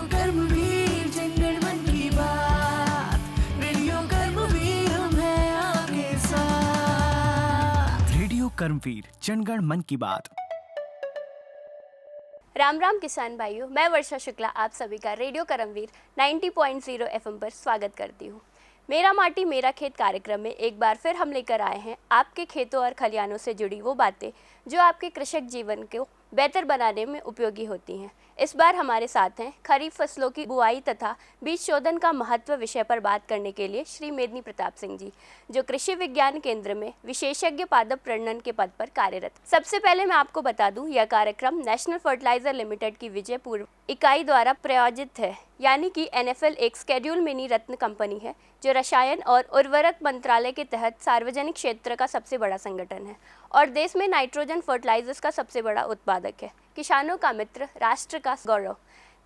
कर्मवीर जंगल मन की बात, रेडियो कर्मवीर हम हैं आपके साथ। रेडियो कर्मवीर जनगण मन की बात। राम राम किसान भाइयों, मैं वर्षा शुक्ला आप सभी का रेडियो कर्मवीर 90.0 एफएम पर स्वागत करती हूँ। मेरा माटी मेरा खेत कार्यक्रम में एक बार फिर हम लेकर आए हैं आपके खेतों और खलिहानों से जुड़ी वो बातें जो आपके कृषक जीवन को बेहतर बनाने में उपयोगी होती हैं। इस बार हमारे साथ हैं खरीफ फसलों की बुआई तथा बीज शोधन का महत्व विषय पर बात करने के लिए श्री मेदिनी प्रताप सिंह जी, जो कृषि विज्ञान केंद्र में विशेषज्ञ पादप प्रजनन के पद पर कार्यरत। सबसे पहले मैं आपको बता दूं, यह कार्यक्रम नेशनल फर्टिलाइजर लिमिटेड की विजय पूर्व इकाई द्वारा प्रायोजित है, यानी कि NFL एक स्केड्यूल मिनी रत्न कंपनी है जो रसायन और उर्वरक मंत्रालय के तहत सार्वजनिक क्षेत्र का सबसे बड़ा संगठन है और देश में नाइट्रोजन फर्टिलाइजर्स का सबसे बड़ा उत्पादक है। किसानों का मित्र, राष्ट्र का गौरव।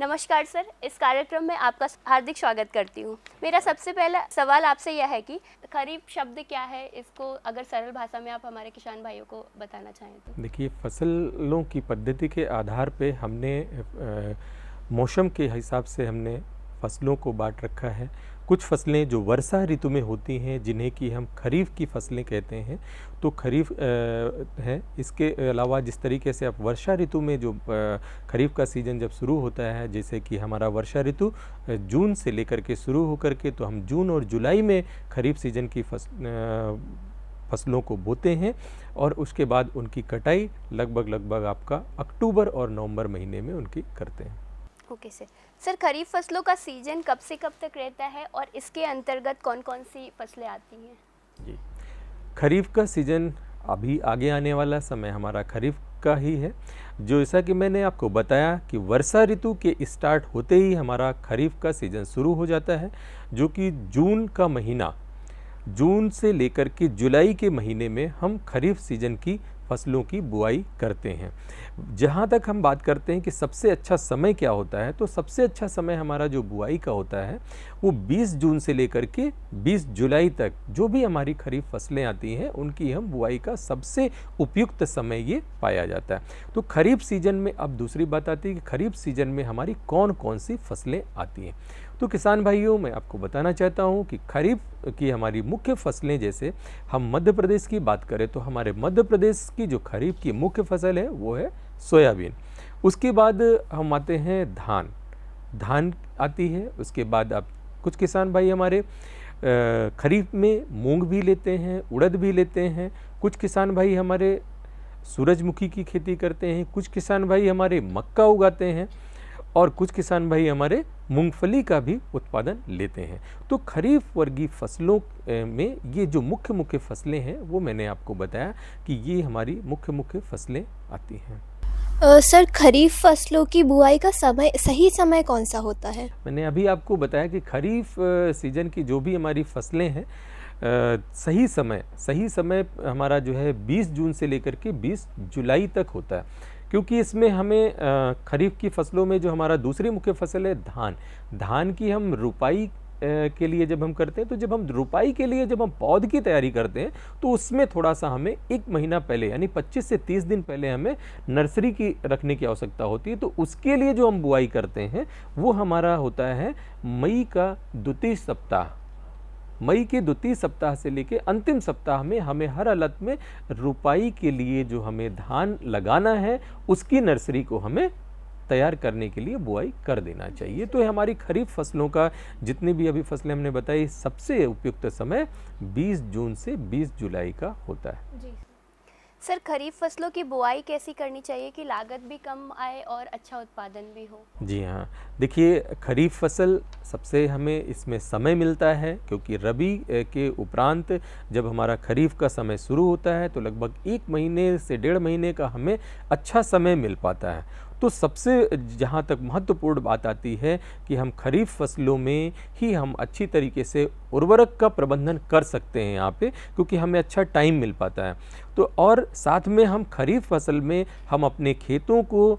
नमस्कार सर, इस कार्यक्रम में आपका हार्दिक स्वागत करती हूँ। मेरा सबसे पहला सवाल आपसे यह है कि खरीफ शब्द क्या है, इसको अगर सरल भाषा में आप हमारे किसान भाइयों को बताना चाहें तो। देखिए, फसलों की पद्धति के आधार पे हमने मौसम के हिसाब से हमने फसलों को बांट रखा है। कुछ फसलें जो वर्षा ऋतु में होती हैं, जिन्हें कि हम खरीफ की फसलें कहते हैं, तो खरीफ है। इसके अलावा जिस तरीके से आप वर्षा ऋतु में जो खरीफ का सीज़न जब शुरू होता है, जैसे कि हमारा वर्षा ऋतु जून से लेकर के शुरू होकर के, तो हम जून और जुलाई में खरीफ सीज़न की फसलों को बोते हैं और उसके बाद उनकी कटाई लगभग आपका अक्टूबर और नवंबर महीने में उनकी करते हैं। ओके सर, खरीफ फसलों का सीजन कब से कब तक रहता है और इसके अंतर्गत कौन कौन सी फसलें आती हैं? जी, खरीफ का सीजन अभी आगे आने वाला समय हमारा खरीफ का ही है। जो जैसा कि मैंने आपको बताया कि वर्षा ऋतु के स्टार्ट होते ही हमारा खरीफ का सीजन शुरू हो जाता है, जो कि जून का महीना, जून से लेकर के जुलाई के महीने में हम खरीफ सीजन की फसलों की बुआई करते हैं। जहाँ तक हम बात करते हैं कि सबसे अच्छा समय क्या होता है, तो सबसे अच्छा समय हमारा जो बुआई का होता है वो 20 जून से लेकर के 20 जुलाई तक जो भी हमारी खरीफ फसलें आती हैं उनकी हम बुआई का सबसे उपयुक्त समय ये पाया जाता है। तो खरीफ सीजन में अब दूसरी बात आती है कि खरीफ सीजन में हमारी कौन कौन सी फसलें आती हैं। तो किसान भाइयों, मैं आपको बताना चाहता हूं कि खरीफ की हमारी मुख्य फसलें, जैसे हम मध्य प्रदेश की बात करें तो हमारे मध्य प्रदेश की जो खरीफ की मुख्य फसल है वो है सोयाबीन। उसके बाद हम आते हैं धान आती है। उसके बाद आप कुछ किसान भाई हमारे खरीफ में मूंग भी लेते हैं, उड़द भी लेते हैं। कुछ किसान भाई हमारे सूरजमुखी की खेती करते हैं, कुछ किसान भाई हमारे मक्का उगाते हैं और कुछ किसान भाई हमारे मूंगफली का भी उत्पादन लेते हैं। तो खरीफ वर्गीय फसलों में ये जो मुख्य फसलें हैं वो मैंने आपको बताया कि ये हमारी मुख्य फसलें आती हैं। सर, खरीफ फसलों की बुआई का सही समय कौन सा होता है? मैंने अभी आपको बताया कि खरीफ सीजन की जो भी हमारी फसलें हैं, सही समय हमारा जो है 20 जून से लेकर के 20 जुलाई तक होता है, क्योंकि इसमें हमें खरीफ की फसलों में जो हमारा दूसरी मुख्य फसल है धान की हम रुपाई के लिए जब हम करते हैं, तो जब हम रुपाई के लिए जब हम पौध की तैयारी करते हैं तो उसमें थोड़ा सा हमें 1 महीना पहले, यानी 25 से 30 दिन पहले हमें नर्सरी की रखने की आवश्यकता होती है। तो उसके लिए जो हम बुआई करते हैं वो हमारा होता है मई के द्वितीय सप्ताह से लेके अंतिम सप्ताह में हमें हर हालत में रुपाई के लिए जो हमें धान लगाना है उसकी नर्सरी को हमें तैयार करने के लिए बुआई कर देना चाहिए। तो हमारी खरीफ फसलों का जितनी भी अभी फसलें हमने बताई, सबसे उपयुक्त समय 20 जून से 20 जुलाई का होता है। जी सर, खरीफ फसलों की बुआई कैसी करनी चाहिए कि लागत भी कम आए और अच्छा उत्पादन भी हो? जी हाँ, देखिए, खरीफ फसल सबसे हमें इसमें समय मिलता है, क्योंकि रबी के उपरांत जब हमारा खरीफ का समय शुरू होता है तो लगभग 1 महीने से 1.5 महीने का हमें अच्छा समय मिल पाता है। तो सबसे जहाँ तक महत्वपूर्ण बात आती है कि हम खरीफ फसलों में ही हम अच्छी तरीके से उर्वरक का प्रबंधन कर सकते हैं यहाँ पे, क्योंकि हमें अच्छा टाइम मिल पाता है। तो और साथ में हम खरीफ फसल में हम अपने खेतों को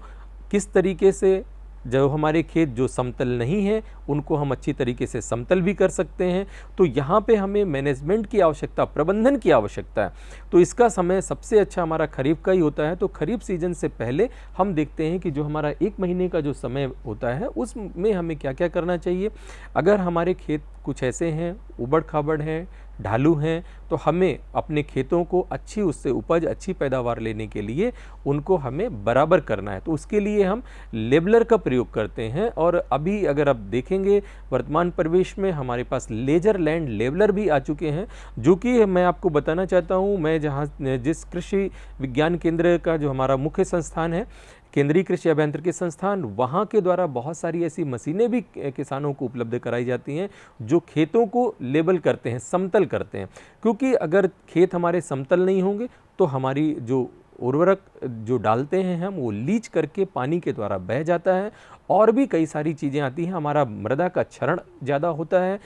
किस तरीके से जो हमारे खेत जो समतल नहीं है उनको हम अच्छी तरीके से समतल भी कर सकते हैं। तो यहाँ पे हमें मैनेजमेंट की आवश्यकता, प्रबंधन की आवश्यकता है। तो इसका समय सबसे अच्छा हमारा खरीफ का ही होता है। तो खरीफ सीजन से पहले हम देखते हैं कि जो हमारा 1 महीने का जो समय होता है उसमें हमें क्या क्या करना चाहिए। अगर हमारे खेत कुछ ऐसे हैं, उबड़ खाबड़ हैं, ढालू हैं, तो हमें अपने खेतों को अच्छी उससे उपज, अच्छी पैदावार लेने के लिए उनको हमें बराबर करना है। तो उसके लिए हम लेबलर का प्रयोग करते हैं। और अभी अगर आप देखेंगे वर्तमान परिवेश में हमारे पास लेजर लैंड लेबलर भी आ चुके हैं, जो कि मैं आपको बताना चाहता हूँ। मैं जिस कृषि विज्ञान केंद्र का जो हमारा मुख्य संस्थान है, केंद्रीय कृषि अभियांत्रिकी संस्थान, वहाँ के द्वारा बहुत सारी ऐसी मशीनें भी किसानों को उपलब्ध कराई जाती हैं जो खेतों को लेबल करते हैं, समतल करते हैं। क्योंकि अगर खेत हमारे समतल नहीं होंगे तो हमारी जो उर्वरक जो डालते हैं हम, वो लीच करके पानी के द्वारा बह जाता है। और भी कई सारी चीज़ें आती हैं, हमारा मृदा का क्षरण ज़्यादा होता है,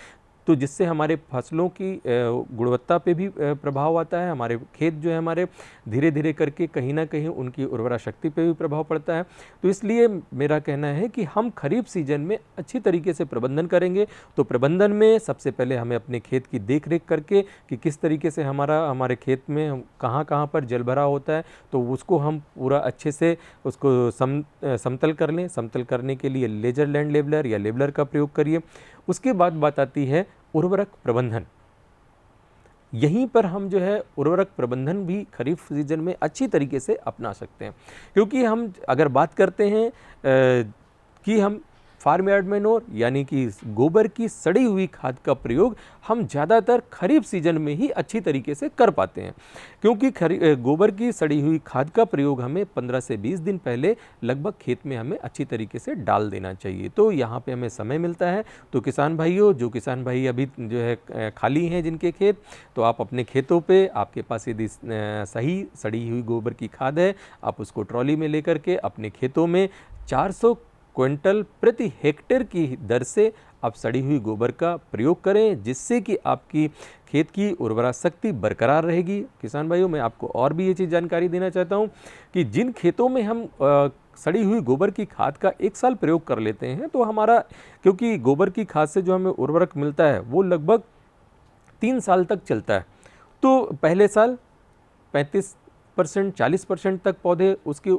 तो जिससे हमारे फसलों की गुणवत्ता पे भी प्रभाव आता है। हमारे खेत जो है हमारे धीरे धीरे करके कहीं ना कहीं उनकी उर्वरा शक्ति पे भी प्रभाव पड़ता है। तो इसलिए मेरा कहना है कि हम खरीफ सीजन में अच्छी तरीके से प्रबंधन करेंगे। तो प्रबंधन में सबसे पहले हमें अपने खेत की देख रेख करके कि किस तरीके से हमारे खेत में कहाँ कहाँ पर जल भरा होता है, तो उसको हम पूरा अच्छे से उसको समतल कर लें। समतल करने के लिए लेजर लैंड लेबलर या लेबलर का प्रयोग करिए। उसके बाद बात आती है उर्वरक प्रबंधन। यहीं पर हम जो है उर्वरक प्रबंधन भी खरीफ सीजन में अच्छी तरीके से अपना सकते हैं। क्योंकि हम अगर बात करते हैं कि हम फार्म यार्ड मैन्योर यानी कि गोबर की सड़ी हुई खाद का प्रयोग हम ज़्यादातर खरीफ सीजन में ही अच्छी तरीके से कर पाते हैं। क्योंकि गोबर की सड़ी हुई खाद का प्रयोग हमें 15 से 20 दिन पहले लगभग खेत में हमें अच्छी तरीके से डाल देना चाहिए। तो यहाँ पे हमें समय मिलता है। तो किसान भाइयों, जो किसान भाई अभी जो है खाली हैं जिनके खेत, तो आप अपने खेतों पे, आपके पास यदि सही सड़ी हुई गोबर की खाद है, आप उसको ट्रॉली में लेकर के अपने खेतों में 400 क्विंटल प्रति हेक्टेयर की दर से आप सड़ी हुई गोबर का प्रयोग करें, जिससे कि आपकी खेत की उर्वरा शक्ति बरकरार रहेगी। किसान भाइयों, मैं आपको और भी ये चीज़ जानकारी देना चाहता हूँ कि जिन खेतों में हम सड़ी हुई गोबर की खाद का 1 साल प्रयोग कर लेते हैं, तो हमारा, क्योंकि गोबर की खाद से जो हमें उर्वरक मिलता है वो लगभग 3 साल तक चलता है। तो पहले साल 35% 40% तक पौधे उसके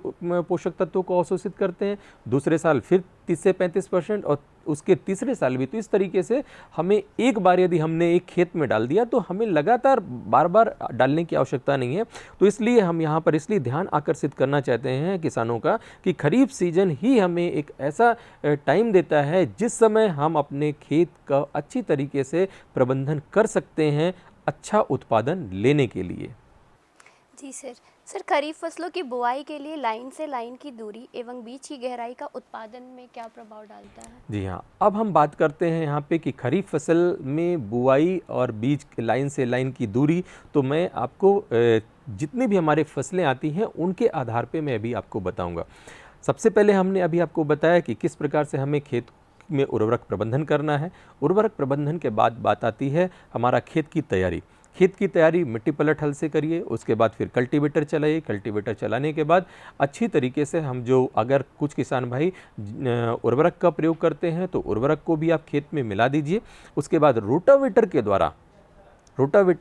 पोषक तत्वों को अवशोषित करते हैं, दूसरे साल फिर 30 से 35% और उसके तीसरे साल भी। तो इस तरीके से हमें एक बार यदि हमने एक खेत में डाल दिया तो हमें लगातार बार बार डालने की आवश्यकता नहीं है। तो इसलिए हम यहाँ पर इसलिए ध्यान आकर्षित करना चाहते हैं किसानों का कि खरीफ सीजन ही हमें एक ऐसा टाइम देता है जिस समय हम अपने खेत का अच्छी तरीके से प्रबंधन कर सकते हैं अच्छा उत्पादन लेने के लिए। जी सर, खरीफ फसलों की बुआई के लिए लाइन से लाइन की दूरी एवं बीज की गहराई का उत्पादन में क्या प्रभाव डालता है? जी हाँ, अब हम बात करते हैं यहाँ पे कि खरीफ फसल में बुआई और बीज लाइन से लाइन की दूरी। तो मैं आपको जितनी भी हमारे फसलें आती हैं उनके आधार पे मैं अभी आपको बताऊँगा। सबसे पहले हमने अभी आपको बताया कि किस प्रकार से हमें खेत में उर्वरक प्रबंधन करना है। उर्वरक प्रबंधन के बाद बात आती है हमारा खेत की तैयारी। खेत की तैयारी मिट्टी पलट हल से करिए, उसके बाद फिर कल्टीवेटर चलाइए। कल्टीवेटर चलाने के बाद अच्छी तरीके से हम जो, अगर कुछ किसान भाई उर्वरक का प्रयोग करते हैं तो उर्वरक को भी आप खेत में मिला दीजिए। उसके बाद रोटावेटर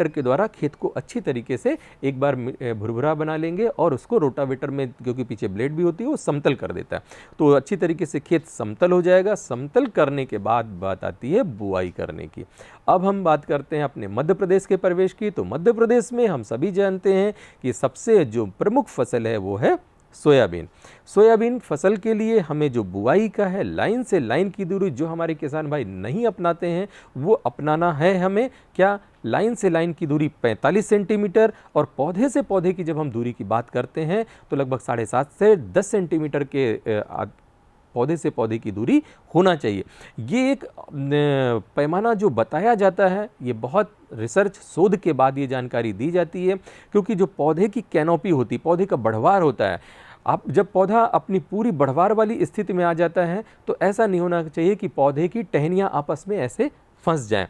के द्वारा खेत को अच्छी तरीके से एक बार भुरभुरा बना लेंगे और उसको रोटावेटर में, क्योंकि पीछे ब्लेड भी होती है, वो समतल कर देता है। तो अच्छी तरीके से खेत समतल हो जाएगा। समतल करने के बाद बात आती है बुआई करने की। अब हम बात करते हैं अपने मध्य प्रदेश के प्रवेश की। तो मध्य प्रदेश में हम सभी जानते हैं कि सबसे जो प्रमुख फसल है वो है सोयाबीन। सोयाबीन फसल के लिए हमें जो बुआई का है, लाइन से लाइन की दूरी जो हमारे किसान भाई नहीं अपनाते हैं वो अपनाना है हमें। क्या? लाइन से लाइन की दूरी 45 सेंटीमीटर, और पौधे से पौधे की जब हम दूरी की बात करते हैं तो लगभग 7.5 से 10 सेंटीमीटर के पौधे से पौधे की दूरी होना चाहिए। ये एक पैमाना जो बताया जाता है, ये बहुत रिसर्च शोध के बाद ये जानकारी दी जाती है। क्योंकि जो पौधे की कैनोपी होती, पौधे का बढ़वार होता है, आप जब पौधा अपनी पूरी बढ़वार वाली स्थिति में आ जाता है तो ऐसा नहीं होना चाहिए कि पौधे की टहनियाँ आपस में ऐसे फंस जाएं।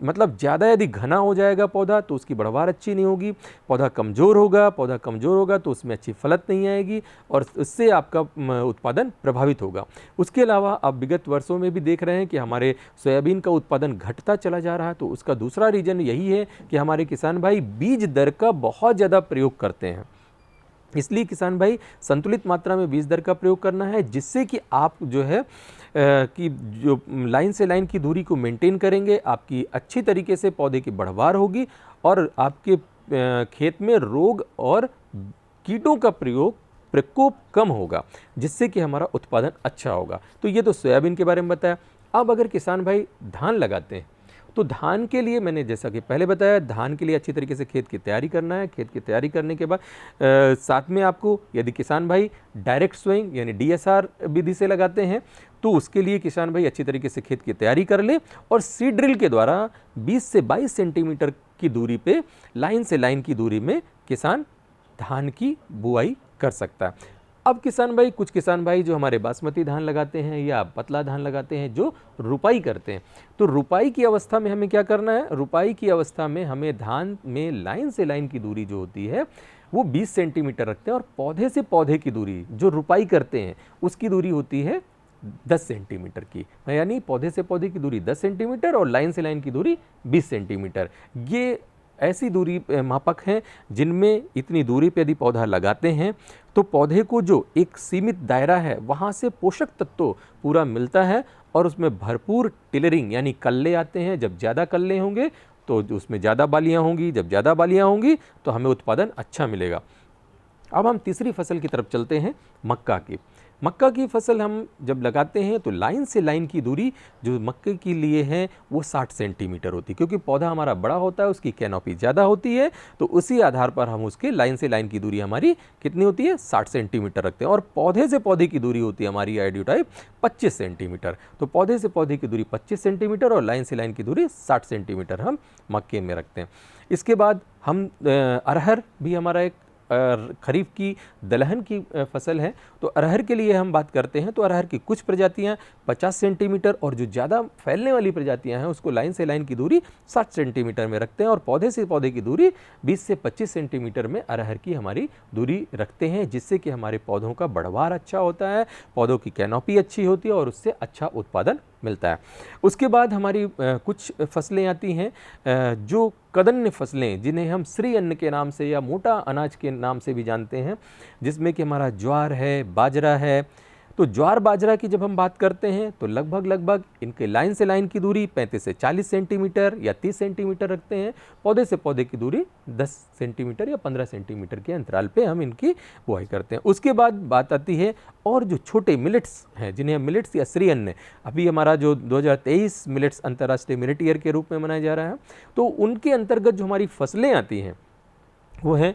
मतलब ज़्यादा यदि घना हो जाएगा पौधा तो उसकी बढ़वार अच्छी नहीं होगी, पौधा कमज़ोर होगा तो उसमें अच्छी फलत नहीं आएगी और उससे आपका उत्पादन प्रभावित होगा। उसके अलावा आप विगत वर्षों में भी देख रहे हैं कि हमारे सोयाबीन का उत्पादन घटता चला जा रहा है। तो उसका दूसरा रीज़न यही है कि हमारे किसान भाई बीज दर का बहुत ज़्यादा प्रयोग करते हैं। इसलिए किसान भाई संतुलित मात्रा में बीज दर का प्रयोग करना है, जिससे कि आप जो है कि जो लाइन से लाइन की दूरी को मेंटेन करेंगे, आपकी अच्छी तरीके से पौधे की बढ़वार होगी और आपके खेत में रोग और कीटों का प्रकोप कम होगा, जिससे कि हमारा उत्पादन अच्छा होगा। तो ये तो सोयाबीन के बारे में बताया। अब अगर किसान भाई धान लगाते हैं तो धान के लिए मैंने जैसा कि पहले बताया, धान के लिए अच्छी तरीके से खेत की तैयारी करना है। खेत की तैयारी करने के बाद साथ में आपको यदि किसान भाई डायरेक्ट सोइंग यानी DSR विधि से लगाते हैं तो उसके लिए किसान भाई अच्छी तरीके से खेत की तैयारी कर ले और सीड ड्रिल के द्वारा 20 से 22 सेंटीमीटर की दूरी पे लाइन से लाइन की दूरी में किसान धान की बुआई कर सकता है। अब कुछ किसान भाई जो हमारे बासमती धान लगाते हैं या पतला धान लगाते हैं, जो रुपाई करते हैं, तो रुपाई की अवस्था में हमें क्या करना है? रुपाई की अवस्था में हमें धान में लाइन से लाइन की दूरी जो होती है वो 20 सेंटीमीटर रखते हैं और पौधे से पौधे की दूरी जो रुपाई करते हैं उसकी दूरी होती है 10 सेंटीमीटर की, यानी पौधे से पौधे की दूरी 10 सेंटीमीटर और लाइन से लाइन की दूरी 20 सेंटीमीटर। ये ऐसी दूरी मापक हैं जिनमें इतनी दूरी पे यदि पौधा लगाते हैं तो पौधे को जो एक सीमित दायरा है वहाँ से पोषक तत्व पूरा मिलता है और उसमें भरपूर टिलरिंग यानी कल्ले आते हैं। जब ज़्यादा कल्ले होंगे तो उसमें ज़्यादा बालियाँ होंगी, जब ज़्यादा बालियाँ होंगी तो हमें उत्पादन अच्छा मिलेगा। अब हम तीसरी फसल की तरफ चलते हैं, मक्का की। मक्का की फसल हम जब लगाते हैं तो लाइन से लाइन की दूरी जो मक्के के लिए है वो 60 सेंटीमीटर होती है, क्योंकि पौधा हमारा बड़ा होता है, उसकी कैनोपी ज़्यादा होती है, तो उसी आधार पर हम उसके लाइन से लाइन की दूरी हमारी कितनी होती है? 60 सेंटीमीटर रखते हैं। और पौधे से पौधे की दूरी होती है हमारी आइडियोटाइप 25 सेंटीमीटर। तो पौधे से पौधे की दूरी 25 सेंटीमीटर और लाइन से लाइन की दूरी 60 सेंटीमीटर हम मक्के में रखते हैं। इसके बाद हम अरहर भी हमारा एक खरीफ की दलहन की फसल है, तो अरहर के लिए हम बात करते हैं तो अरहर की कुछ प्रजातियां 50 सेंटीमीटर और जो ज़्यादा फैलने वाली प्रजातियां हैं उसको लाइन से लाइन की दूरी 60 सेंटीमीटर में रखते हैं और पौधे से पौधे की दूरी 20 से 25 सेंटीमीटर में अरहर की हमारी दूरी रखते हैं, जिससे कि हमारे पौधों का बढ़वार अच्छा होता है, पौधों की कैनोपी अच्छी होती है और उससे अच्छा उत्पादन मिलता है। उसके बाद हमारी कुछ फसलें आती हैं जो कदन्य फसलें, जिन्हें हम श्री अन्न के नाम से या मोटा अनाज के नाम से भी जानते हैं, जिसमें कि हमारा ज्वार है, बाजरा है। तो ज्वार बाजरा की जब हम बात करते हैं तो लगभग इनके लाइन से लाइन की दूरी 35 से 40 सेंटीमीटर या 30 सेंटीमीटर रखते हैं। पौधे से पौधे की दूरी 10 सेंटीमीटर या 15 सेंटीमीटर के अंतराल पे हम इनकी बुआई करते हैं। उसके बाद बात आती है और जो छोटे मिलेट्स हैं, जिन्हें हम मिलेट्स या श्री अन्न, अभी हमारा जो 2023 मिलेट्स अंतर्राष्ट्रीय मिलेट ईयर के रूप में मनाया जा रहा है, तो उनके अंतर्गत जो हमारी फसलें आती हैं वो हैं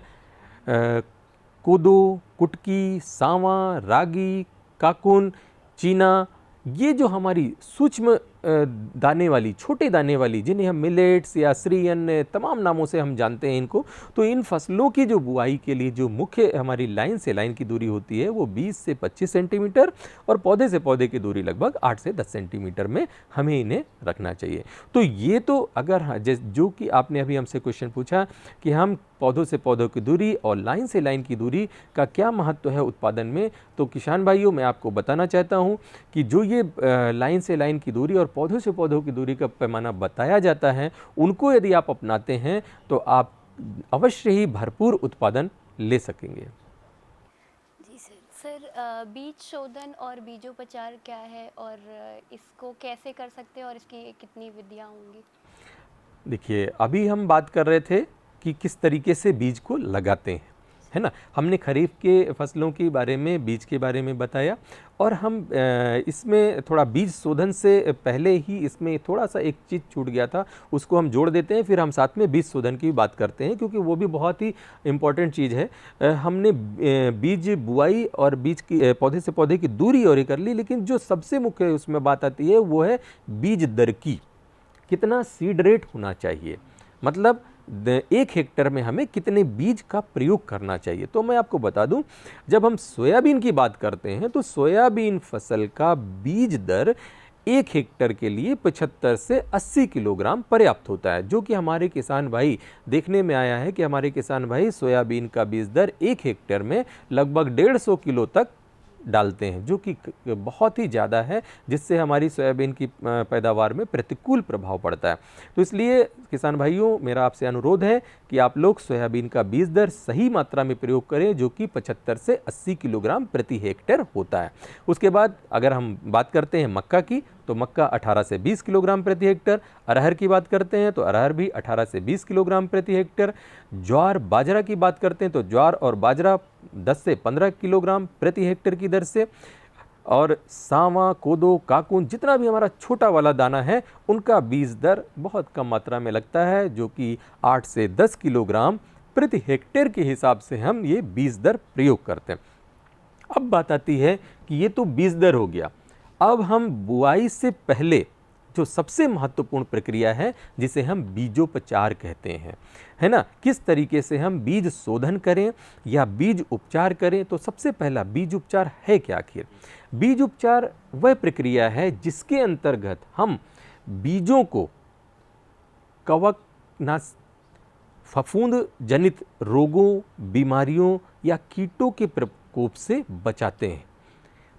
कोदो, कुटकी, सांवा, रागी, काकुन, चीना। ये जो हमारी सूक्ष्म दाने वाली, छोटे दाने वाली, जिन्हें हम मिलेट्स या श्री अन्न तमाम नामों से हम जानते हैं इनको, तो इन फसलों की जो बुआई के लिए जो मुख्य हमारी लाइन से लाइन की दूरी होती है वो 20 से 25 सेंटीमीटर और पौधे से पौधे की दूरी लगभग 8 से 10 सेंटीमीटर में हमें इन्हें रखना चाहिए। तो ये तो अगर जो कि आपने अभी हमसे क्वेश्चन पूछा कि हम पौधों से पौधों की दूरी और लाइन से लाइन की दूरी का क्या महत्व है उत्पादन में, तो किसान भाइयों मैं आपको बताना चाहता हूँ कि जो ये लाइन से लाइन की दूरी और पौधों से पौधों की दूरी का पैमाना बताया जाता है, उनको यदि आप अपनाते हैं तो आप अवश्य ही भरपूर उत्पादन ले सकेंगे। जी सर, बीज शोधन और बीजोपचार क्या है और इसको कैसे कर सकते हैं और इसकी कितनी विधियाँ होंगी? देखिए, अभी हम बात कर रहे थे कि किस तरीके से बीज को लगाते हैं, है ना। हमने खरीफ के फसलों के बारे में, बीज के बारे में बताया और हम इसमें थोड़ा बीज शोधन से पहले ही इसमें थोड़ा सा एक चीज़ छूट गया था, उसको हम जोड़ देते हैं, फिर हम साथ में बीज शोधन की बात करते हैं, क्योंकि वो भी बहुत ही इम्पॉर्टेंट चीज़ है। हमने बीज बुआई और बीज की पौधे से पौधे की दूरी और कर ली, लेकिन जो सबसे मुख्य उसमें बात आती है वो है बीज दर की। कितना सीड रेट होना चाहिए, मतलब 1 हेक्टेयर में हमें कितने बीज का प्रयोग करना चाहिए। तो मैं आपको बता दूं, जब हम सोयाबीन की बात करते हैं तो सोयाबीन फसल का बीज दर 1 हेक्टर के लिए 75 से 80 किलोग्राम पर्याप्त होता है, जो कि हमारे किसान भाई देखने में आया है कि हमारे किसान भाई सोयाबीन का बीज दर 1 हेक्टर में लगभग 150 किलो तक डालते हैं, जो कि बहुत ही ज़्यादा है, जिससे हमारी सोयाबीन की पैदावार में प्रतिकूल प्रभाव पड़ता है। तो इसलिए किसान भाइयों, मेरा आपसे अनुरोध है कि आप लोग सोयाबीन का बीज दर सही मात्रा में प्रयोग करें, जो कि 75 से 80 किलोग्राम प्रति हेक्टेयर होता है। उसके बाद अगर हम बात करते हैं मक्का की, तो मक्का 18 से 20 किलोग्राम प्रति हेक्टेयर। अरहर की बात करते हैं तो अरहर भी 18 से 20 किलोग्राम प्रति हेक्टेयर। ज्वार बाजरा की बात करते हैं तो ज्वार और बाजरा 10 से 15 किलोग्राम प्रति हेक्टेयर की दर से। और सांवा, कोदो, काकुन, जितना भी हमारा छोटा वाला दाना है, उनका बीज दर बहुत कम मात्रा में लगता है, जो कि 8 से 10 किलोग्राम प्रति हेक्टेयर के हिसाब से हम ये बीज दर प्रयोग करते हैं। अब बात आती है कि ये तो बीज दर हो गया, अब हम बुआई से पहले जो सबसे महत्वपूर्ण प्रक्रिया है, जिसे हम बीजोपचार कहते हैं, है ना, किस तरीके से हम बीज शोधन करें या बीज उपचार करें। तो सबसे पहला बीज उपचार है क्या आखिर? बीज उपचार वह प्रक्रिया है जिसके अंतर्गत हम बीजों को कवकनाश, फफूंद जनित रोगों, बीमारियों या कीटों के प्रकोप से बचाते हैं।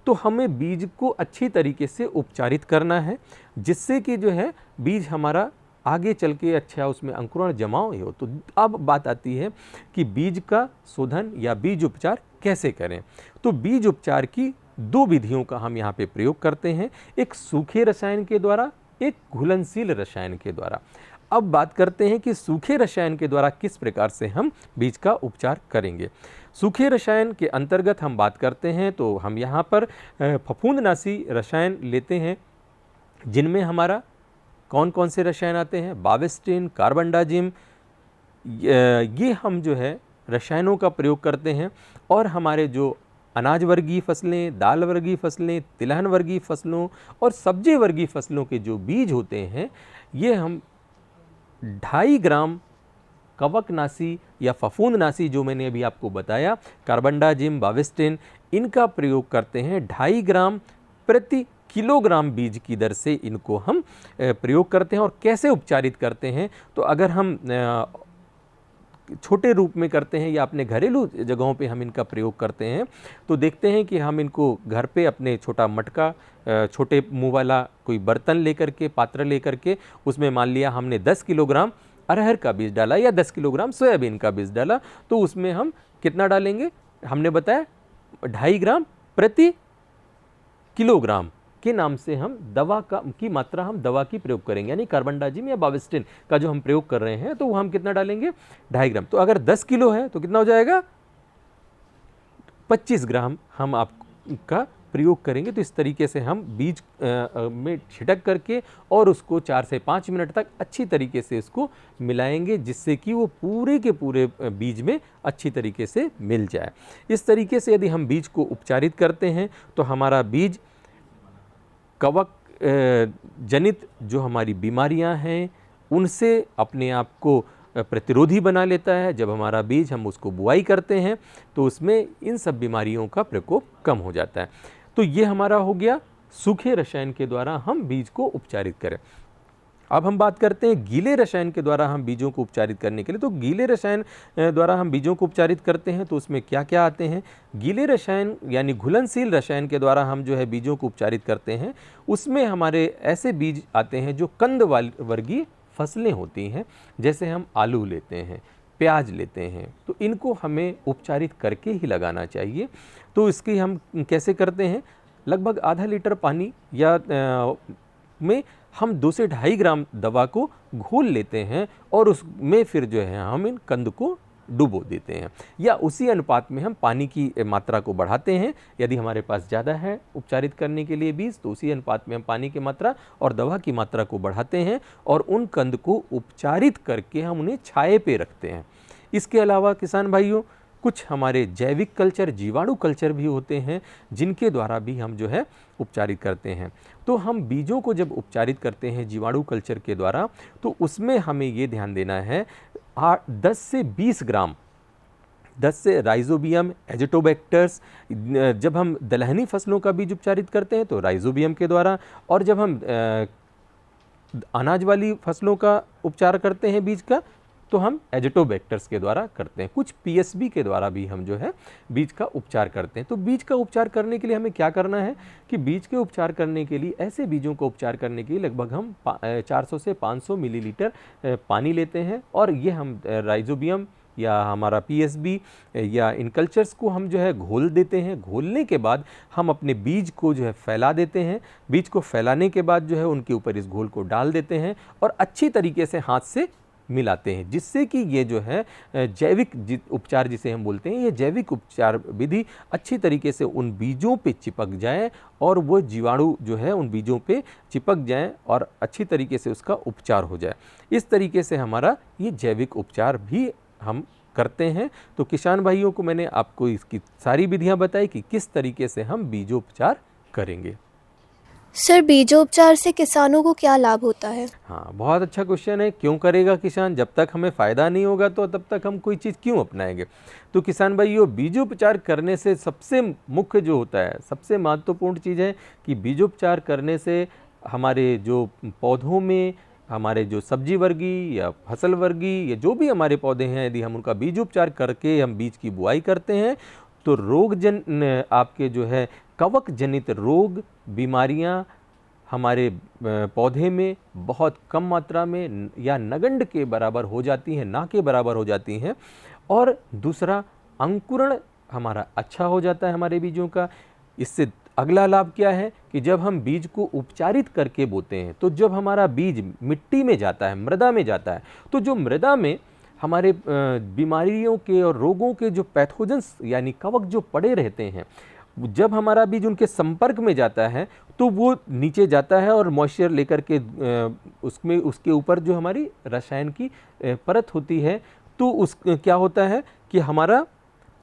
तो हमें बीज को अच्छी तरीके से उपचारित करना है, जिससे कि जो है बीज हमारा आगे चल के अच्छा उसमें अंकुरण जमाव हो। तो अब बात आती है कि बीज का शोधन या बीज उपचार कैसे करें। तो बीज उपचार की 2 विधियों का हम यहाँ पे प्रयोग करते हैं, एक सूखे रसायन के द्वारा, एक घुलनशील रसायन के द्वारा। अब बात करते हैं कि सूखे रसायन के द्वारा किस प्रकार से हम बीज का उपचार करेंगे। सूखे रसायन के अंतर्गत हम बात करते हैं तो हम यहाँ पर फफूंदनाशी रसायन लेते हैं, जिनमें हमारा कौन कौन से रसायन आते हैं? बाविस्टिन, कार्बनडाजिम, ये हम जो है रसायनों का प्रयोग करते हैं। और हमारे जो अनाज वर्गीय फसलें, दाल वर्गीय फसलें, तिलहन वर्गीय फसलों और सब्जी वर्गीय फसलों के जो बीज होते हैं, ये हम 2.5 ग्राम कवकनाशी या फफूंदनाशी, जो मैंने अभी आपको बताया, कार्बनडाजिम, बाविस्टिन, इनका प्रयोग करते हैं 2.5 ग्राम प्रति किलोग्राम बीज की दर से इनको हम प्रयोग करते हैं। और कैसे उपचारित करते हैं? तो अगर हम छोटे रूप में करते हैं या अपने घरेलू जगहों पे हम इनका प्रयोग करते हैं, तो देखते हैं कि हम इनको घर पे अपने छोटा मटका, छोटे मुंह वाला कोई बर्तन लेकर के, पात्र लेकर के, उसमें मान लिया हमने 10 किलोग्राम अरहर का बीज डाला या 10 किलोग्राम सोयाबीन का बीज डाला, तो उसमें हम कितना डालेंगे? हमने बताया 2.5 ग्राम प्रति किलोग्राम के नाम से हम दवा की मात्रा हम दवा की प्रयोग करेंगे, यानी कार्बनडाजिम या बाविस्टिन का जो हम प्रयोग कर रहे हैं, तो वो हम कितना डालेंगे? 2.5 ग्राम। तो अगर 10 किलो है तो कितना हो जाएगा? 25 ग्राम हम आपका प्रयोग करेंगे। तो इस तरीके से हम बीज में छिड़क करके और उसको 4 से 5 मिनट तक अच्छी तरीके से इसको मिलाएंगे, जिससे कि वो पूरे के पूरे बीज में अच्छी तरीके से मिल जाए। इस तरीके से यदि हम बीज को उपचारित करते हैं तो हमारा बीज कवक जनित जो हमारी बीमारियां हैं उनसे अपने आप को प्रतिरोधी बना लेता है। जब हमारा बीज हम उसको बुआई करते हैं तो उसमें इन सब बीमारियों का प्रकोप कम हो जाता है। तो ये हमारा हो गया सूखे रसायन के द्वारा हम बीज को उपचारित करें। अब हम बात करते हैं गीले रसायन के द्वारा हम बीजों को उपचारित करने के लिए। तो गीले रसायन द्वारा हम बीजों को उपचारित करते हैं तो उसमें क्या क्या आते हैं? गीले रसायन यानी घुलनशील रसायन के द्वारा हम जो है बीजों को उपचारित करते हैं, उसमें हमारे ऐसे बीज आते हैं जो कंद वर्गीय फसलें होती हैं, जैसे हम आलू लेते हैं, प्याज लेते हैं, तो इनको हमें उपचारित करके ही लगाना चाहिए। तो इसकी हम कैसे करते हैं? लगभग आधा लीटर पानी या में हम 2 से 2.5 ग्राम दवा को घोल लेते हैं और उसमें फिर जो है हम इन कंद को डुबो देते हैं, या उसी अनुपात में हम पानी की मात्रा को बढ़ाते हैं। यदि हमारे पास ज़्यादा है उपचारित करने के लिए बीज, तो उसी अनुपात में हम पानी की मात्रा और दवा की मात्रा को बढ़ाते हैं और उन कंद को उपचारित करके हम उन्हें छाये पे रखते हैं। इसके अलावा किसान भाइयों, कुछ हमारे जैविक कल्चर, जीवाणु कल्चर भी होते हैं, जिनके द्वारा भी हम जो है उपचारित करते हैं। तो हम बीजों को जब उपचारित करते हैं जीवाणु कल्चर के द्वारा, तो उसमें हमें ये ध्यान देना है 10 से 20 ग्राम 10 से राइजोबियम, एजिटोबैक्टर्स। जब हम दलहनी फसलों का बीज उपचारित करते हैं तो राइजोबियम के द्वारा, और जब हम अनाज वाली फसलों का उपचार करते हैं बीज का तो हम एजिटोबैक्टर्स के द्वारा करते हैं। कुछ पीएसबी के द्वारा भी हम जो है बीज का उपचार करते हैं। तो बीज का उपचार करने के लिए हमें क्या करना है कि बीज के उपचार करने के लिए, ऐसे बीजों का उपचार करने के लिए लगभग हम 400 से 500 मिलीलीटर पानी लेते हैं, और ये हम राइजोबियम या हमारा पीएसबी या इन कल्चर्स को हम जो है घोल देते हैं। घोलने के बाद हम अपने बीज को जो है फैला देते हैं। बीज को फैलाने के बाद जो है उनके ऊपर इस घोल को डाल देते हैं और अच्छी तरीके से हाथ से मिलाते हैं, जिससे कि ये जो है जैविक उपचार जिसे हम बोलते हैं, ये जैविक उपचार विधि अच्छी तरीके से उन बीजों पे चिपक जाए और वो जीवाणु जो है उन बीजों पे चिपक जाए और अच्छी तरीके से उसका उपचार हो जाए। इस तरीके से हमारा ये जैविक उपचार भी हम करते हैं। तो किसान भाइयों को मैंने आपको इसकी सारी विधियां बताई कि किस तरीके से हम बीजोपचार करेंगे। सर, बीजोपचार से किसानों को क्या लाभ होता है? हाँ, बहुत अच्छा क्वेश्चन है। क्यों करेगा किसान? जब तक हमें फ़ायदा नहीं होगा तो तब तक हम कोई चीज़ क्यों अपनाएंगे। तो किसान भाइयों, बीजोपचार करने से सबसे मुख्य जो होता है, सबसे महत्वपूर्ण चीज़ है कि बीजोपचार करने से हमारे जो पौधों में, हमारे जो सब्जी वर्गीय या फसल वर्गीय या जो भी हमारे पौधे हैं, यदि हम उनका बीजोपचार करके हम बीज की बुआई करते हैं तो आपके जो है कवक जनित रोग, बीमारियां हमारे पौधे में बहुत कम मात्रा में या नगण्य के बराबर हो जाती हैं, ना के बराबर हो जाती हैं। और दूसरा, अंकुरण हमारा अच्छा हो जाता है हमारे बीजों का। इससे अगला लाभ क्या है कि जब हम बीज को उपचारित करके बोते हैं तो जब हमारा बीज मिट्टी में जाता है, मृदा में जाता है, तो जो मृदा में हमारे बीमारियों के और रोगों के जो पैथोजेंस यानी कवक जो पड़े रहते हैं, जब हमारा बीज उनके संपर्क में जाता है तो वो नीचे जाता है और मॉइस्चर लेकर के उसमें उसके ऊपर जो हमारी रसायन की परत होती है, तो क्या होता है कि हमारा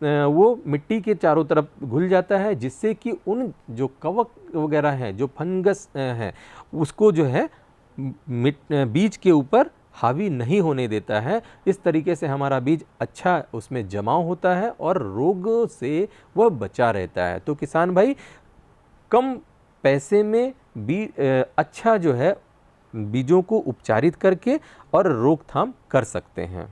वो मिट्टी के चारों तरफ घुल जाता है, जिससे कि उन जो कवक वगैरह हैं, जो फंगस हैं, उसको जो है बीज के ऊपर हावी नहीं होने देता है। इस तरीके से हमारा बीज अच्छा उसमें जमाव होता है और रोग से वह बचा रहता है। तो किसान भाई, कम पैसे में अच्छा जो है बीजों को उपचारित करके और रोकथाम कर सकते हैं।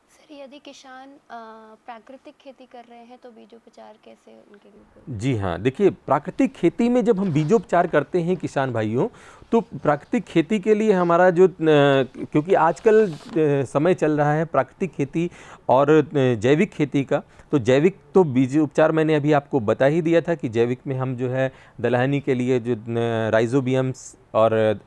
सर, यदि किसान प्राकृतिक खेती कर रहे हैं तो बीजोपचार कैसे उनके लिए? जी हाँ, देखिए, प्राकृतिक खेती में जब हम बीजोपचार करते हैं किसान भाइयों, तो प्राकृतिक खेती के लिए हमारा जो क्योंकि आजकल समय चल रहा है प्राकृतिक खेती और जैविक खेती का, तो जैविक तो बीज उपचार मैंने अभी आपको बता ही दिया था कि जैविक में हम जो है दलहनी के लिए जो राइजोबियम्स और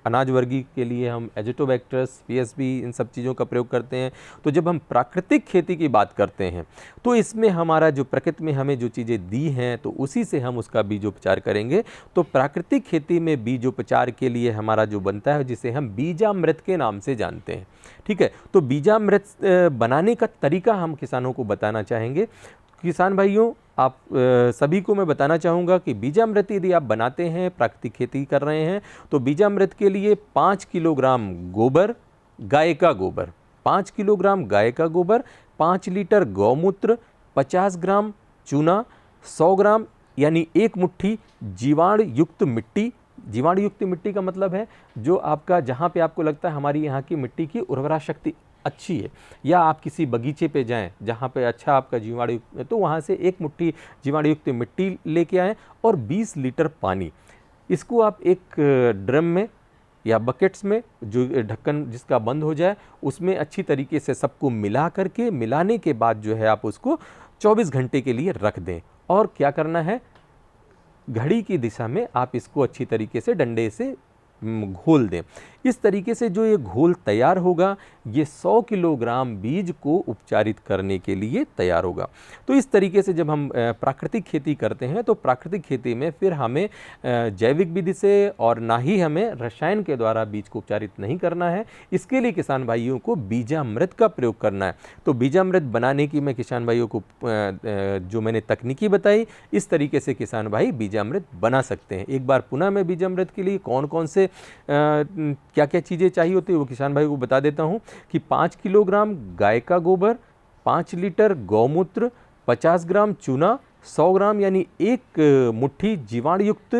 अनाज वर्गीय के लिए हम एजिटोबैक्टर्स, पीएसबी, इन सब चीज़ों का प्रयोग करते हैं। तो जब हम प्राकृतिक खेती की बात करते हैं तो इसमें हमारा जो प्रकृति में हमें जो चीज़ें दी हैं तो उसी से हम उसका बीजोपचार करेंगे। तो प्राकृतिक खेती में बीजोपचार के लिए हमारा जो बनता है, जिसे हम बीजामृत के नाम से जानते हैं, ठीक है। तो बीजामृत बनाने का तरीका हम किसानों को बताना चाहेंगे। किसान भाइयों, आप सभी को मैं बताना चाहूँगा कि बीजामृत यदि आप बनाते हैं, प्राकृतिक खेती कर रहे हैं, तो बीजामृत के लिए 5 किलोग्राम गोबर, गाय का गोबर, 5 किलोग्राम गाय का गोबर, 5 लीटर गौमूत्र, 50 ग्राम चूना, 100 ग्राम यानी 1 मुट्ठी जीवाणु युक्त मिट्टी। जीवाणु युक्त मिट्टी का मतलब है जो आपका, जहाँ पे आपको लगता है हमारी यहाँ की मिट्टी की उर्वरा शक्ति अच्छी है, या आप किसी बगीचे पे जाएं जहाँ पे अच्छा आपका जीवाणु, तो वहाँ से 1 मुट्ठी जीवाणु युक्त मिट्टी लेके आएँ और 20 लीटर पानी। इसको आप एक ड्रम में या बकेट्स में, जो ढक्कन जिसका बंद हो जाए, उसमें अच्छी तरीके से सबको मिला करके, मिलाने के बाद जो है आप उसको 24 घंटे के लिए रख दें। और क्या करना है, घड़ी की दिशा में आप इसको अच्छी तरीके से डंडे से घोल दें। इस तरीके से जो ये घोल तैयार होगा, ये 100 किलोग्राम बीज को उपचारित करने के लिए तैयार होगा। तो इस तरीके से जब हम प्राकृतिक खेती करते हैं तो प्राकृतिक खेती में फिर हमें जैविक विधि से और ना ही हमें रसायन के द्वारा बीज को उपचारित नहीं करना है। इसके लिए किसान भाइयों को बीजामृत का प्रयोग करना है। तो बीजामृत बनाने की मैं किसान भाइयों को जो मैंने तकनीकी बताई, इस तरीके से किसान भाई बीजामृत बना सकते हैं। एक बार पुनः मैं बीजामृत के लिए कौन कौन से क्या क्या चीज़ें चाहिए होती है वो किसान भाई को बता देता हूँ कि 5 किलोग्राम गाय का गोबर, 5 लीटर गौमूत्र, 50 ग्राम चूना, 100 ग्राम यानी 1 मुट्ठी जीवाणुयुक्त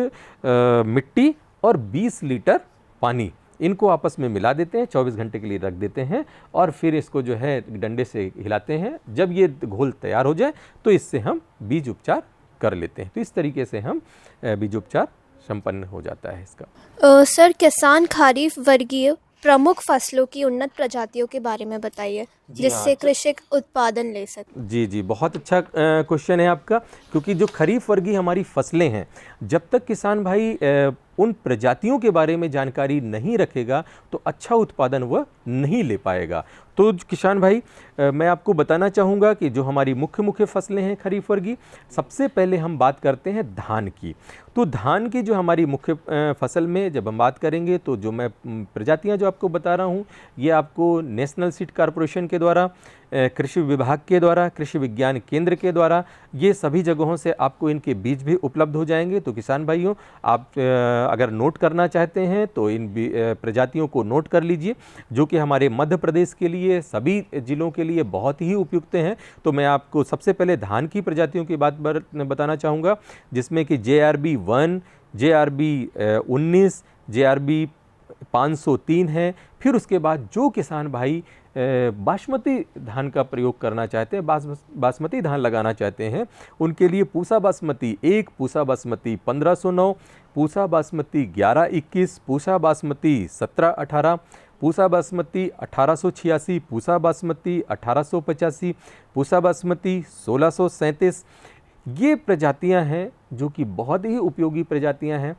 मिट्टी और 20 लीटर पानी, इनको आपस में मिला देते हैं, 24 घंटे के लिए रख देते हैं और फिर इसको जो है डंडे से हिलाते हैं। जब ये घोल तैयार हो जाए तो इससे हम बीज उपचार कर लेते हैं। तो इस तरीके से हम बीज उपचार संपन्न हो जाता है इसका। सर, किसान खरीफ वर्गीय प्रमुख फसलों की उन्नत प्रजातियों के बारे में बताइए जिससे कृषक उत्पादन ले सके। जी जी, बहुत अच्छा क्वेश्चन है आपका, क्योंकि जो खरीफ वर्गीय हमारी फसलें हैं, जब तक किसान भाई उन प्रजातियों के बारे में जानकारी नहीं रखेगा तो अच्छा उत्पादन वह नहीं ले पाएगा। तो किसान भाई, मैं आपको बताना चाहूँगा कि जो हमारी मुख्य फसलें हैं खरीफ वर्गीय, सबसे पहले हम बात करते हैं धान की। तो धान की जो हमारी मुख्य फसल में जब हम बात करेंगे तो जो मैं प्रजातियां जो आपको बता रहा हूं, ये आपको नेशनल सीड कॉर्पोरेशन के द्वारा, कृषि विभाग के द्वारा, कृषि विज्ञान केंद्र के द्वारा, ये सभी जगहों से आपको इनके बीज भी उपलब्ध हो जाएंगे। तो किसान भाइयों, आप अगर नोट करना चाहते हैं तो इन प्रजातियों को नोट कर लीजिए, जो कि हमारे मध्य प्रदेश के लिए, सभी जिलों के लिए बहुत ही उपयुक्त हैं। तो मैं आपको सबसे पहले धान की प्रजातियों की बात बताना चाहूँगा, जिसमें कि JRB 1, JRB 19, JRB 503 है। फिर उसके बाद जो किसान भाई बासमती धान का प्रयोग करना चाहते हैं, बासमती धान लगाना चाहते हैं, उनके लिए पूसा बासमती 1, पूसा बासमती 1509, पूसा बासमती 1121, पूसा बासमती 1718, पूसा बासमती 1886, पूसा बासमती 1885, पूसा बासमती 1637, ये प्रजातियां हैं जो कि बहुत ही उपयोगी प्रजातियां हैं।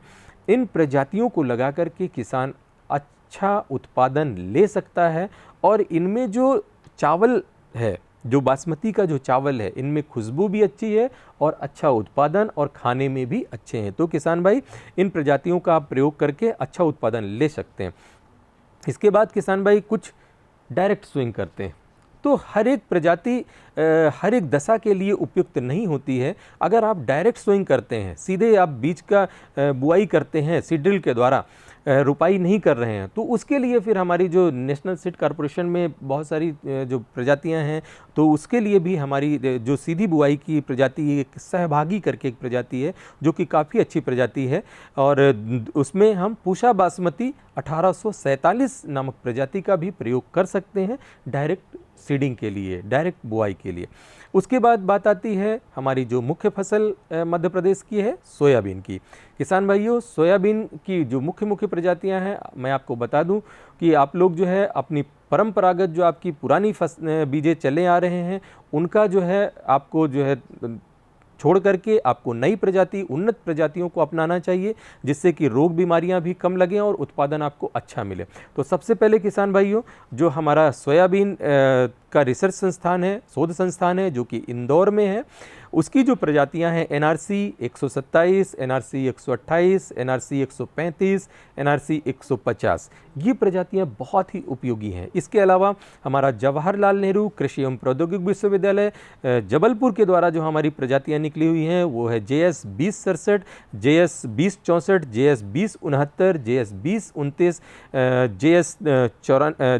इन प्रजातियों को लगा करके किसान अच्छा उत्पादन ले सकता है और इनमें जो चावल है, जो बासमती का जो चावल है, इनमें खुशबू भी अच्छी है और अच्छा उत्पादन और खाने में भी अच्छे हैं। तो किसान भाई, इन प्रजातियों का आप प्रयोग करके अच्छा उत्पादन ले सकते हैं। इसके बाद किसान भाई कुछ डायरेक्ट सोइंग करते हैं। तो हर एक प्रजाति हर एक दशा के लिए उपयुक्त नहीं होती है। अगर आप डायरेक्ट सोइंग करते हैं, सीधे आप बीज का बुआई करते हैं, सीड ड्रिल के द्वारा रुपाई नहीं कर रहे हैं, तो उसके लिए फिर हमारी जो नेशनल सीड कॉर्पोरेशन में बहुत सारी जो प्रजातियां हैं, तो उसके लिए भी हमारी जो सीधी बुआई की प्रजाति, एक सहभागी करके एक प्रजाति है जो कि काफ़ी अच्छी प्रजाति है, और उसमें हम पूसा बासमती 1847 नामक प्रजाति का भी प्रयोग कर सकते हैं डायरेक्ट सीडिंग के लिए, डायरेक्ट बुआई के लिए। उसके बाद बात आती है हमारी जो मुख्य फसल मध्य प्रदेश की है, सोयाबीन की। किसान भाइयों, सोयाबीन की जो मुख्य प्रजातियां हैं, मैं आपको बता दूं कि आप लोग जो है अपनी परंपरागत जो आपकी पुरानी बीजें चले आ रहे हैं, उनका जो है आपको जो है छोड़ करके आपको नई प्रजाति, उन्नत प्रजातियों को अपनाना चाहिए, जिससे कि रोग बीमारियां भी कम लगें और उत्पादन आपको अच्छा मिले। तो सबसे पहले किसान भाइयों, जो हमारा सोयाबीन का रिसर्च संस्थान है, शोध संस्थान है, जो कि इंदौर में है, उसकी जो प्रजातियां हैं NRC 127, NRC 128, NRC 135, NRC 150, ये प्रजातियां बहुत ही उपयोगी हैं। इसके अलावा हमारा जवाहरलाल नेहरू कृषि एवं प्रौद्योगिकी विश्वविद्यालय जबलपुर के द्वारा जो हमारी प्रजातियां निकली हुई हैं, वो है JS 2067, JS 2064, JS 2069, JS 2029,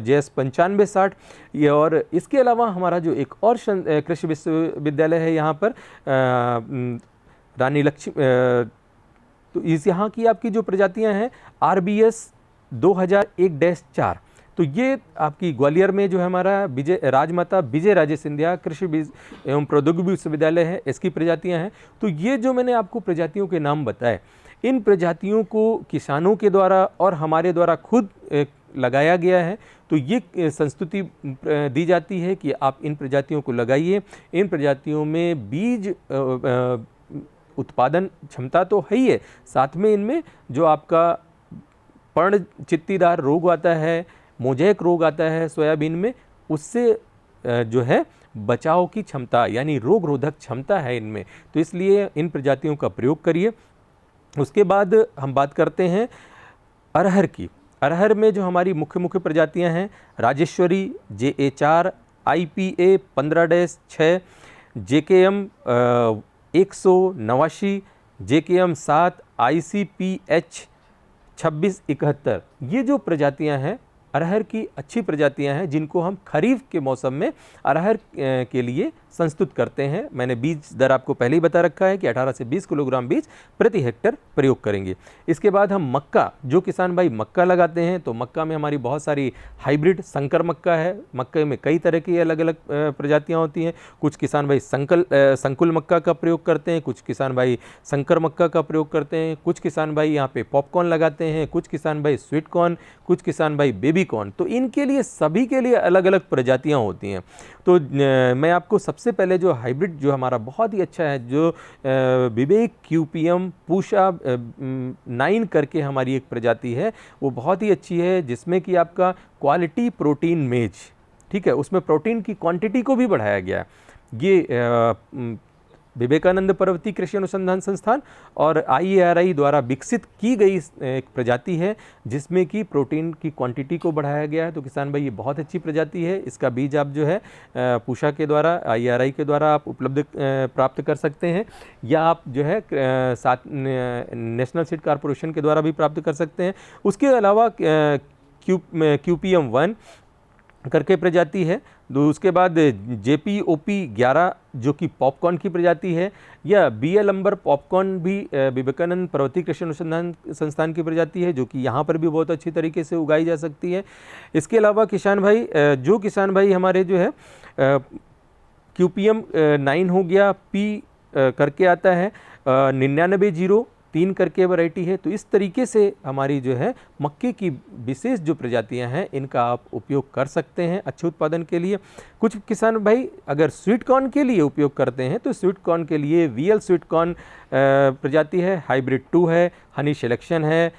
JS 9560, ये। और इसके अलावा हमारा जो एक और कृषि विश्वविद्यालय है यहाँ पर रानी लक्ष्मी, तो इस यहाँ की आपकी जो प्रजातियां हैं RBS 2001-4, तो ये आपकी ग्वालियर में जो है हमारा राजमाता विजय राजे सिंधिया कृषि एवं प्रौद्योगिकी विश्वविद्यालय है, इसकी प्रजातियां हैं। तो ये जो मैंने आपको प्रजातियों के नाम बताए, इन प्रजातियों को किसानों के द्वारा और हमारे द्वारा खुद लगाया गया है। तो ये संस्तुति दी जाती है कि आप इन प्रजातियों को लगाइए। इन प्रजातियों में बीज उत्पादन क्षमता तो है ही है, साथ में इनमें जो आपका पर्ण चित्तीदार रोग आता है, मोज़ेक रोग आता है सोयाबीन में, उससे जो है बचाव की क्षमता यानी रोग रोधक क्षमता है इनमें। तो इसलिए इन प्रजातियों का प्रयोग करिए। उसके बाद हम बात करते हैं अरहर की। अरहर में जो हमारी मुख्य प्रजातियां हैं, Rajeshwari JA4, IPA 15-6, JKM 189, JKM 7, ICPH 2671, ये जो प्रजातियां हैं अरहर की अच्छी प्रजातियां हैं जिनको हम खरीफ के मौसम में अरहर के लिए संस्तुत करते हैं। मैंने बीज दर आपको पहले ही बता रखा है कि 18 से 20 किलोग्राम बीज प्रति हेक्टर प्रयोग करेंगे। इसके बाद हम मक्का, जो किसान भाई मक्का लगाते हैं तो मक्का में हमारी बहुत सारी हाइब्रिड संकर मक्का है। मक्के में कई तरह की अलग अलग प्रजातियां होती हैं। कुछ किसान भाई संकुल मक्का का प्रयोग करते हैं, कुछ किसान भाई संकर मक्का का प्रयोग करते हैं, कुछ किसान भाई यहाँ पे पॉपकॉर्न लगाते हैं, कुछ किसान भाई स्वीट कॉर्न, कुछ किसान भाई बेबी कॉर्न। तो इनके लिए सभी के लिए अलग अलग प्रजातियाँ होती हैं। तो मैं आपको सबसे पहले जो हाइब्रिड जो हमारा बहुत ही अच्छा है, जो विवेक QPM पूषा 9 करके हमारी एक प्रजाति है, वो बहुत ही अच्छी है, जिसमें कि आपका क्वालिटी प्रोटीन मेज, ठीक है, उसमें प्रोटीन की क्वांटिटी को भी बढ़ाया गया है। ये विवेकानंद पर्वतीय कृषि अनुसंधान संस्थान और IARI द्वारा विकसित की गई एक प्रजाति है, जिसमें कि प्रोटीन की क्वांटिटी को बढ़ाया गया है। तो किसान भाई ये बहुत अच्छी प्रजाति है। इसका बीज आप जो है पूषा के द्वारा, IARI के द्वारा आप उपलब्ध प्राप्त कर सकते हैं, या आप जो है नेशनल सीड कॉर्पोरेशन के द्वारा भी प्राप्त कर सकते हैं। उसके अलावा QPM 1 करके प्रजाति है। तो उसके बाद JPOP 11 जो कि पॉपकॉर्न की प्रजाति है, या BL अंबर पॉपकॉर्न भी विवेकानंद पर्वतीय कृषि अनुसंधान संस्थान की प्रजाति है, जो कि यहाँ पर भी बहुत अच्छी तरीके से उगाई जा सकती है। इसके अलावा किसान भाई हमारे जो है QPM 9 हो गया, P करके आता है, 9903 करके वैरायटी है। तो इस तरीके से हमारी जो है मक्के की विशेष जो प्रजातियां हैं, इनका आप उपयोग कर सकते हैं अच्छे उत्पादन के लिए। कुछ किसान भाई अगर स्वीट कॉर्न के लिए उपयोग करते हैं तो स्वीट कॉर्न के लिए VL स्वीट कॉर्न प्रजाति है, हाइब्रिड 2 है, हनी सिलेक्शन है,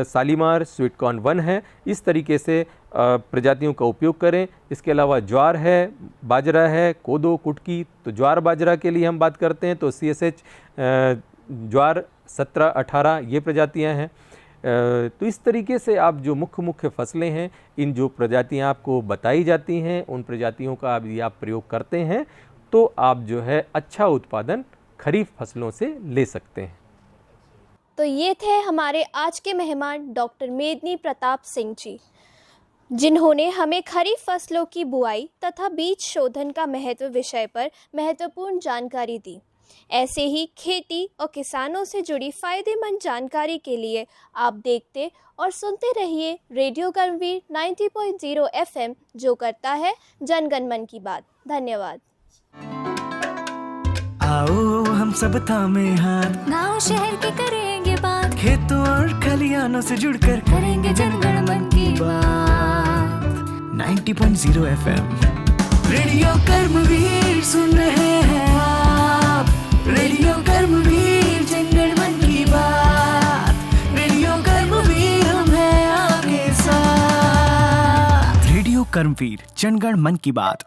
शालीमार स्वीट कॉर्न 1 है। इस तरीके से प्रजातियों का उपयोग करें। इसके अलावा ज्वार है, बाजरा है, कोदो, कुटकी। तो ज्वार बाजरा के लिए हम बात करते हैं तो CSH ज्वार 17-18 ये प्रजातियां हैं। तो इस तरीके से आप जो मुख्य फसलें हैं, इन जो प्रजातियां आपको बताई जाती हैं, उन प्रजातियों का यदि आप प्रयोग करते हैं तो आप जो है अच्छा उत्पादन खरीफ फसलों से ले सकते हैं। तो ये थे हमारे आज के मेहमान डॉक्टर मेदनी प्रताप सिंह जी, जिन्होंने हमें खरीफ फसलों की बुआई तथा बीज शोधन का महत्व विषय पर महत्वपूर्ण जानकारी दी। ऐसे ही खेती और किसानों से जुड़ी फायदेमंद जानकारी के लिए आप देखते और सुनते रहिए रेडियो कर्मवीर 90.0 FM, जो करता है जनगण मन की बात। धन्यवाद। आओ हम सब थामे हाथ, गाँव शहर की करेंगे बात, खेतों और खलियानों से जुड़कर करेंगे जनगण मन की बात। 90.0 FM रेडियो कर्मवीर सुन रहे हैं आप। रेडियो कर्मवीर जनगण मन की बात। रेडियो कर्मवीर हम हैं आपके साथ। रेडियो कर्मवीर जनगण मन की बात।